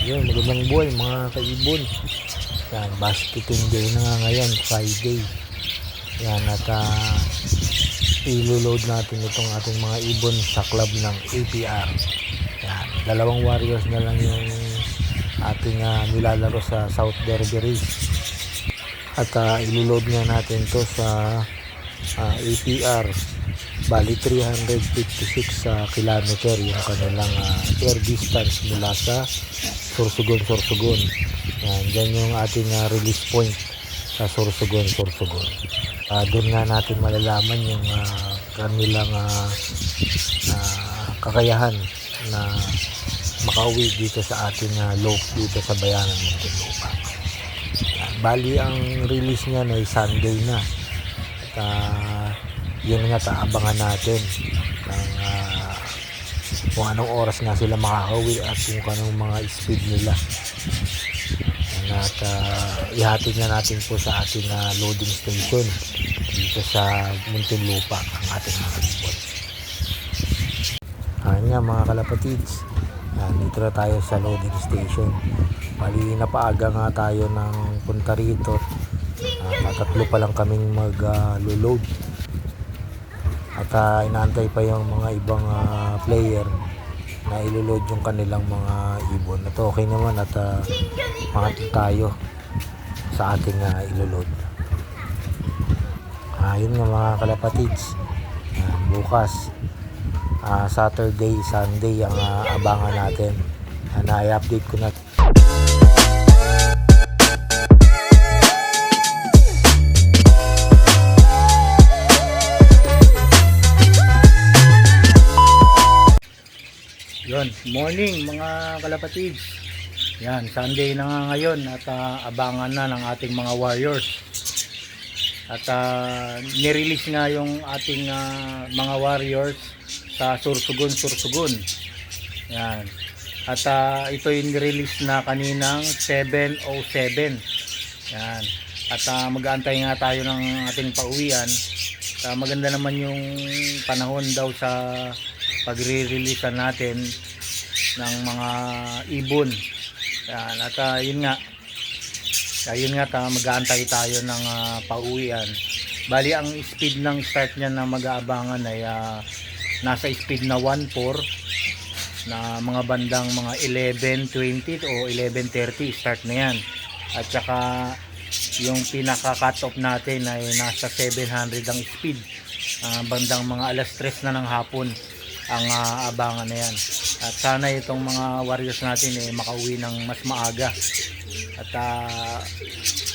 Yun, magandang buhay mga kaibon. Yan, basketing day na nga ngayon, Friday. Yan, at iloload natin itong ating mga ibon sa club ng APR. Yan, dalawang warriors na lang yung ating nilalaro sa South Derby Race. At iloload nga natin to sa APR. Bali 356 kilometer yung kanilang air distance mula sa Sorsogon. Yan, dyan yung ating release point sa Sorsogon. Doon nga natin malalaman yung kanilang kakayahan na makauwi dito sa ating loop dito sa bayanan ng Muntinlupa. Bali ang release niya ay Sunday na. At yun nga, abangan natin ng kung anong oras nga sila makakauwi at kung anong mga speed nila. At ihatid na natin po sa ating loading station dito sa Muntinlupa ang ating mga ibon. Ayan nga mga kalapatids, dito na tayo sa loading station. Bali napaaga nga tayo ng punta rito. Tatlo pa lang kaming mag-load. At inaantay pa yung mga ibang player na iloload yung kanilang mga ibon. At okay naman at makatid tayo sa ating iloload. Yun nga mga kalapatids, bukas Saturday, Sunday ang abangan natin. I-update ko na. Yun, morning mga kalapatids. Yan, Sunday na nga ngayon at abangan na ng ating mga warriors. At nirelease nga yung ating mga warriors sa Sorsogon. Yan. At ito yung nirelease na kaninang 7:07. Yan. At mag-aantay nga tayo ng ating pauwian. Maganda naman yung panahon daw sa pagre-release natin ng mga ibon. Yan, at yun nga mag-aantay tayo ng pauwian. Bali ang speed ng start niya na mag-aabangan ay nasa speed na 1.4 na mga bandang mga 11:20 o 11:30 start na yan. At saka yung pinaka cut off natin ay nasa 700 ang speed, bandang mga alas 3 na ng hapon ang abangan na yan. At sana itong mga warriors natin makauwi ng mas maaga at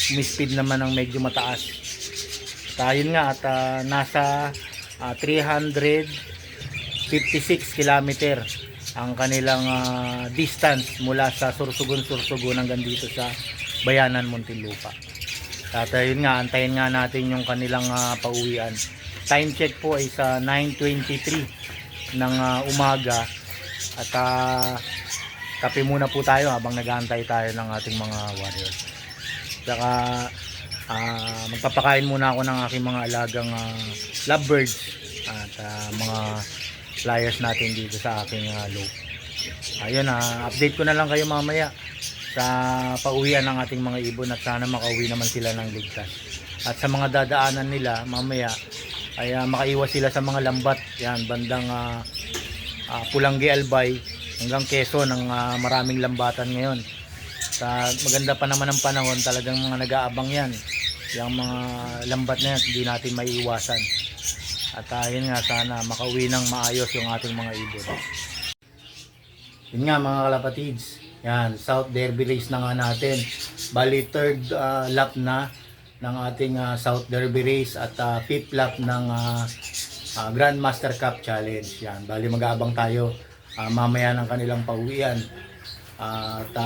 speed naman ng medyo mataas. At yun nga, at nasa 356 kilometer ang kanilang distance mula sa Sorsogon hanggang dito sa bayanan Muntinlupa. At yun nga, antayin nga natin yung kanilang pauwian. Time check po ay sa 9:23 ng umaga. At kape muna po tayo habang nag-aantay tayo ng ating mga warriors. Saka magpapakain muna ako ng aking mga alagang lovebirds at mga flyers natin dito sa aking loop. Ayun, update ko na lang kayo mamaya sa pauwian ng ating mga ibon at sana makauwi naman sila ng ligtas. At sa mga dadaanan nila mamaya ay makaiwas sila sa mga lambat. Yan, bandang Pulanggi Albay hanggang Quezon ang maraming lambatan ngayon. Sa maganda pa naman ang panahon, talagang mga nag-aabang yan. Yung mga lambat na yan, hindi natin maiiwasan. At yun nga, sana makauwi ng maayos yung ating mga ibon. Yun nga mga kalapatids, yan, South Derby Race na nga natin. Bali third lap na ng ating South Derby Race at fifth lap ng Grandmaster Cup Challenge. Yan, bali mag-aabang tayo mamaya ng kanilang pauwian. At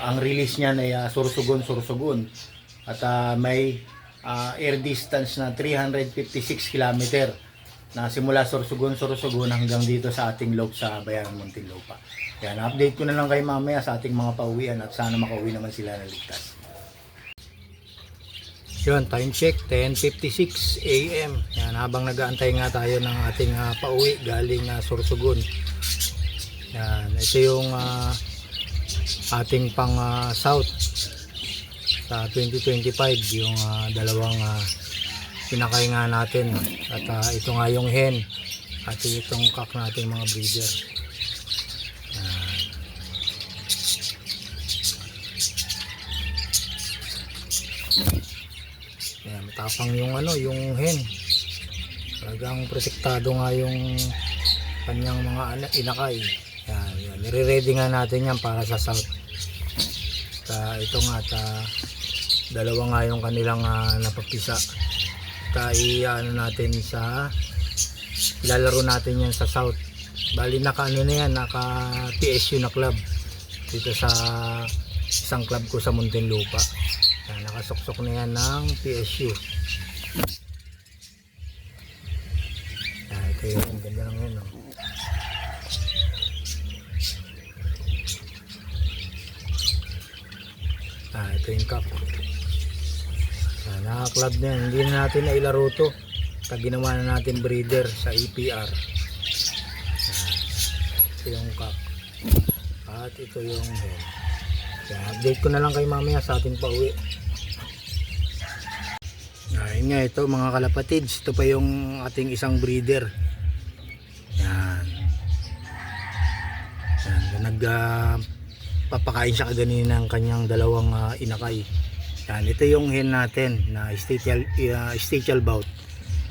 ang release niyan ay Sorsogon. At may air distance na 356 km na simula Sorsogon hanggang dito sa ating loop sa bayanan Muntinlupa. Yan, update ko na lang kayo mamaya sa ating mga pauwian at sana makauwi naman sila na ligtas. Yun, time check 10:56 AM. Yan, habang nag-aantay nga tayo ng ating pauwi galing Sorsogon. Yan, ito yung ating pang south sa 2025, yung dalawang pinakay nga natin, at ito nga yung hen at itong cock nating mga breeder. Ayan, matapang yung yung hen, talagang protektado nga yung kanyang mga inakay. Yan, nire-ready nga natin yan para sa south. Ito nga, dalawa nga yung kanilang napapisa. Natin ilalaro natin yan sa south. Bali naka na yan, naka PSU na club dito sa isang club ko sa Muntinlupa. Nakasuksok na yan ng PSU. Ito yung ganda lang yun. Ito yung cup. Naka-club na yan. Hindi na natin nailaro to. Ginawa na natin breeder sa EPR. Ito yung cup. At ito yung hen. Update ko na lang kay mamaya sa ating pauwi. Ayun nga, ito mga kalapatids. Ito pa yung ating isang breeder. Yan. Papakain siya kaganina ng kanyang dalawang inakay. Yan, ito yung hen natin na Statial Bout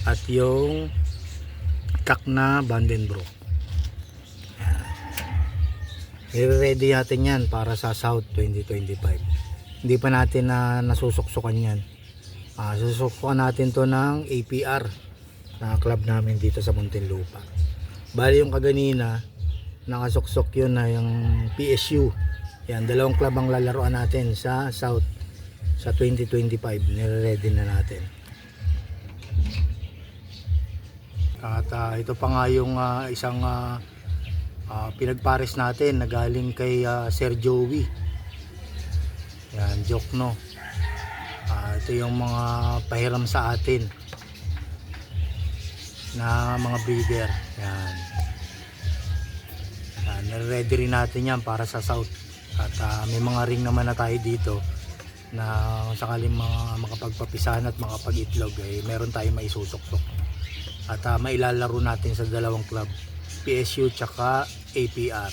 at yung cock na Vandenbroek. I-ready natin yan para sa South 2025. Hindi pa natin nasusuksukan yan. Susuksukan natin to ng APR na club namin dito sa Muntinlupa. Bali yung kaganina nakasuksok yun na yung PSU. Yan, dalawang club ang lalaroan natin sa South sa 2025. Nire-ready na natin. At ito pa nga yung isang pinagpares natin na galing kay Sir Joey. Yan, Jokno. Ito yung mga pahiram sa atin na mga breeder. Yan. Nire-ready rin natin yan para sa South. At may mga ring naman na tayo dito na sakaling makapagpapisahan at makapag-itlog, meron tayong maisusok-sok. At mailalaro natin sa dalawang club, PSU tsaka APR.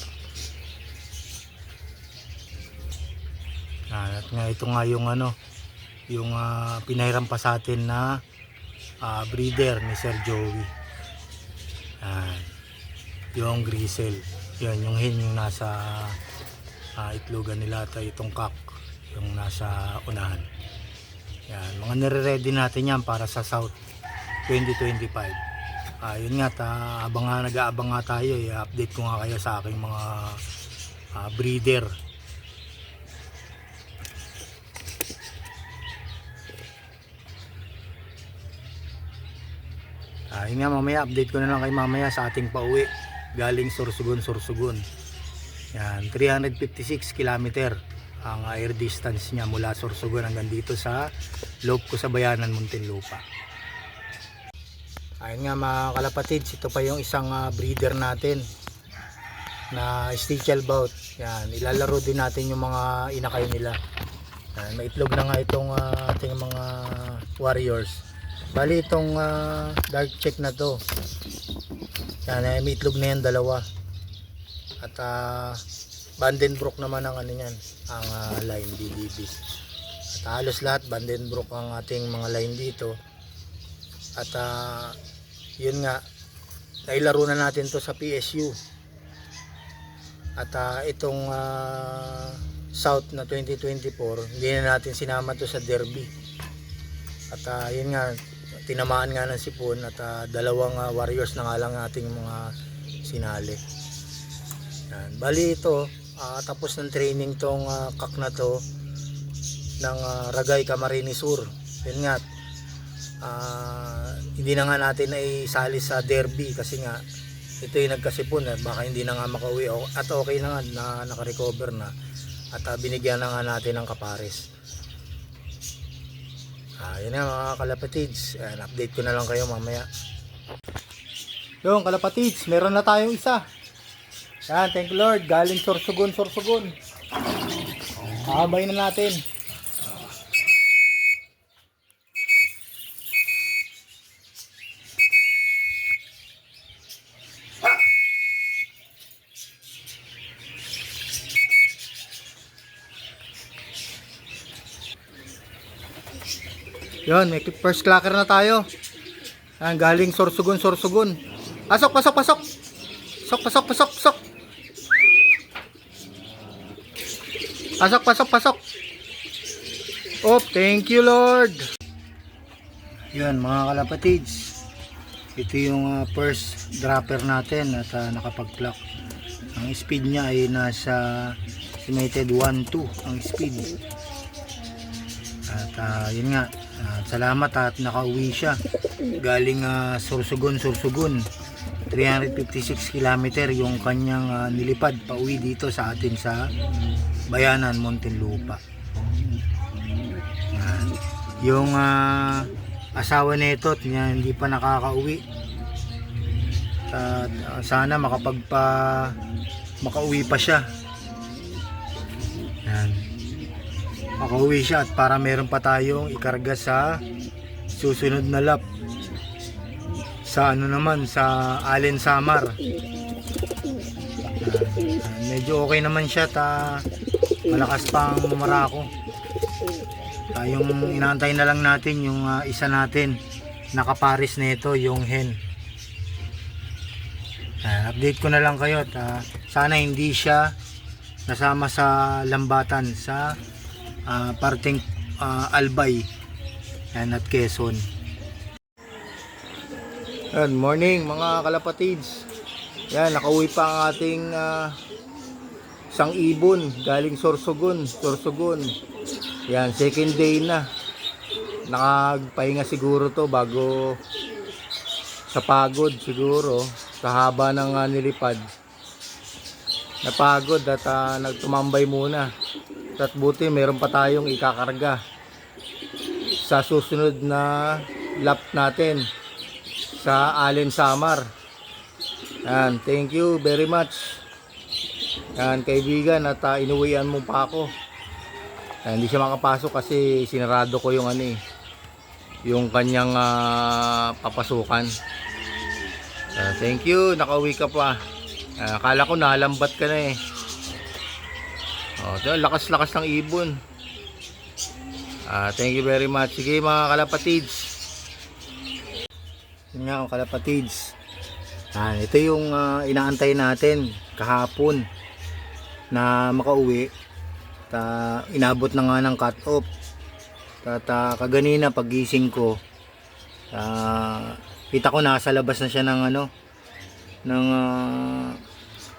At nga, ito nga yung yung pinahiram pa sa atin na breeder ni Sir Joey. Yung Grisel. Yan, yung hen yung nasa itlogan nila, at itong cock yung nasa unahan. Yan, mga nire-ready natin yan para sa South 2025. Yun nga, nag-aabang nga tayo. Update ko nga kayo sa aking mga breeder. Yun nga, mamaya update ko na lang kay mamaya sa ating pauwi galing Sorsogon. Yan, 356 km ang air distance niya mula Sorsogon hanggang dito sa loob ko sa bayanan Muntinlupa. Ayun nga mga kalapatids, ito pa yung isang breeder natin na Statial Bout. Yan, ilalaro din natin yung mga inakay nila. Yan, may itlog na nga itong ating mga warriors. Bali itong dark check na to. Yan, may itlog na yan, dalawa. At Vandenbroek naman ang yan, ang line BDB. At halos lahat Vandenbroek ang ating mga line dito. At yun nga, nailaro na natin to sa PSU. At itong South na 2024, hindi na natin sinama to sa Derby. At yun nga, tinamaan nga ng sipon, at dalawang warriors na nga lang ating mga sinali. Yan. Bali ito, tapos ng training tong cock na to ng Ragay Camarines Sur. Yun nga, hindi na nga natin na isali sa Derby kasi nga ito yung nagkasipon, baka hindi na nga makauwi, at okay na nga na naka-recover na, at binigyan na nga natin ng kapares. Yun na mga kalapatids, update ko na lang kayo mamaya. Yung kalapatids, meron na tayong isa. Yan, thank you Lord, galing Sorsogon. Kakabay na natin. Yun, may first clacker na tayo. Ayan, galing Sorsogon, Sorsogon. Pasok, pasok, pasok. Pasok, pasok, pasok, pasok. Pasok, pasok, pasok. Oh, thank you Lord. Yun mga kalapatids. Ito yung first dropper natin at nakapag-clock. Ang speed niya ay nasa estimated 1.2 ang speed. At yun nga. Salamat at nakauwi siya galing Sorsogon, Sorsogon. 356 km yung kanyang nilipad pauwi dito sa atin sa Bayanan, Muntinlupa. Yung asawa nito niya hindi pa nakakauwi. Sana makauwi pa siya. Yan. Makauwi siya at para meron pa tayong ikarga sa susunod na lap sa naman sa Allen Samar. Medyo okay naman siya malakas pang marako. Yung inaantay na lang natin yung isa natin nakaparis nito yung hen. Update ko na lang kayo at sana hindi siya nasama sa lambatan sa parteng Albay at Quezon. Good morning mga kalapatids. Yan, nakauwi pa ang ating isang ibon galing Sorsogon. Yan, second day na. Nakagpahinga siguro to bago sa pagod siguro sa haba ng nilipad. Napagod at nagtumambay muna. At buti meron pa tayong ikakarga sa susunod na lap natin sa Allen Samar. Yan, thank you very much. Yan kaibigan at inuwian mo pa ako. Yan, hindi siya makapasok kasi sinarado ko yung yung kanyang papasukan. Thank you, nakauwi ka pa. Akala ko nalambat ka na eh. Lakas-lakas ng ibon. Thank you very much. Sige mga kalapatids. Yun nga mga kalapatids. Ito yung inaantay natin kahapon na makauwi. Inabot na nga ng cut off. Kaganina pagising ko, kita ko nasa labas na siya ng ng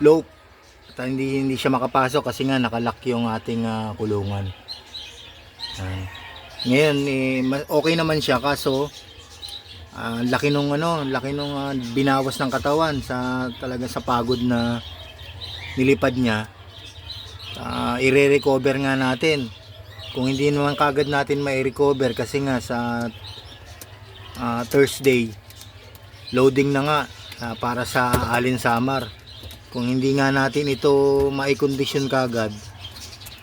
loop. Hindi siya makapasok kasi nga nakalock yung ating kulungan. Ngayon okay naman siya kaso laki nung binawas ng katawan talaga sa pagod na nilipad niya. I-recover nga natin. Kung hindi naman kagad natin mai-recover kasi nga sa Thursday loading na nga para sa Allen Samar. Kung hindi nga natin ito mai-condition kagad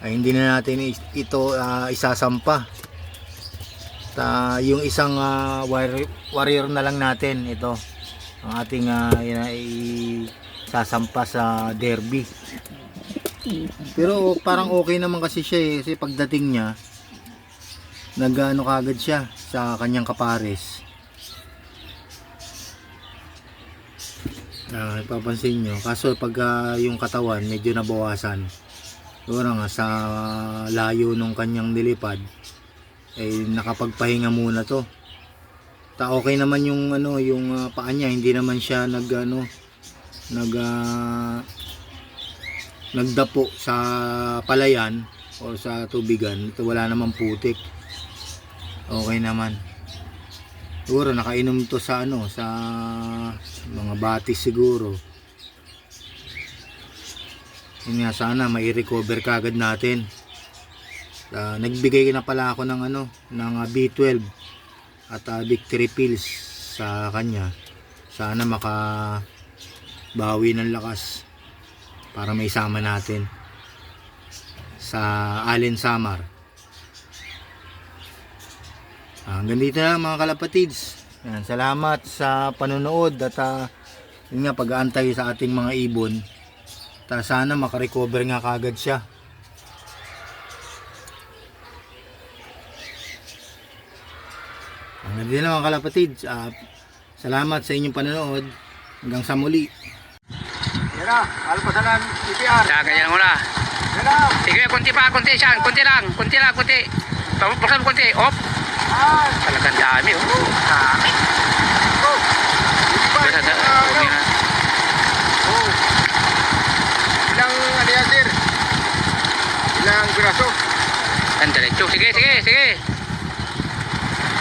ay hindi na natin ito isasampa. Yung isang warrior na lang natin ito ang ating isasampa sa derby. Pero parang okay naman kasi siya kasi pagdating niya nag-ano kagad siya sa kanyang kapares. Ipapansin nyo kaso pag yung katawan medyo nabawasan siguro nga sa layo nung kanyang nilipad nakapagpahinga muna to. Okay naman yung yung paa niya, hindi naman siya nagdapo sa palayan o sa tubigan. Ito wala namang putik, okay naman. Siguro nakainom to sa sa mga batis siguro. Yun nga, sana mai-recover kagad natin. Nagbigay na pala ako ng ng B12 at victory pills sa kanya. Sana makabawi ng lakas para may sama natin sa Allen Samar. Hanggang dito na mga kalapatids. Yan, salamat sa panonood at yun nga, pag-aantay sa ating mga ibon. Sana makarecover nga kagad siya. Hanggang dito na mga kalapatids. Salamat sa inyong panonood. Hanggang sa muli. Yan na, alpasalan, CPR. Ganyan mo na. Yan na. Sige, konti pa, konti siya. Konti lang, konti. Buksan mo konti. Op. Ah, Talagang dami. Oh. dami. Oh. Huwag na. Oh. Ilang ano yan, sir? Ilang piraso? Yan, diretso. Sige.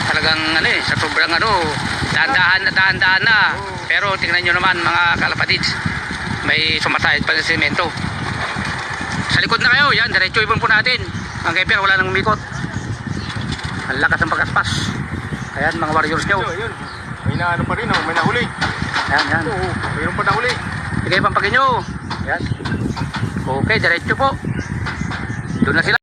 Talagang sa sobrang dahan-dahan na. Pero tingnan nyo naman mga kalapatids. May sumasayad pa sa semento. Sa likod na kayo, yan, diretso ibon po natin. Ang keper, wala nang umikot. Ang lakas ng pagkaspas. Ayan, mga warriors nyo. Yun. May naano pa rin, may nahuli. Yan. Oo, mayroon pa nahuli. Sige, pampagin nyo. Ayan. Okay, diretso po. Doon na sila.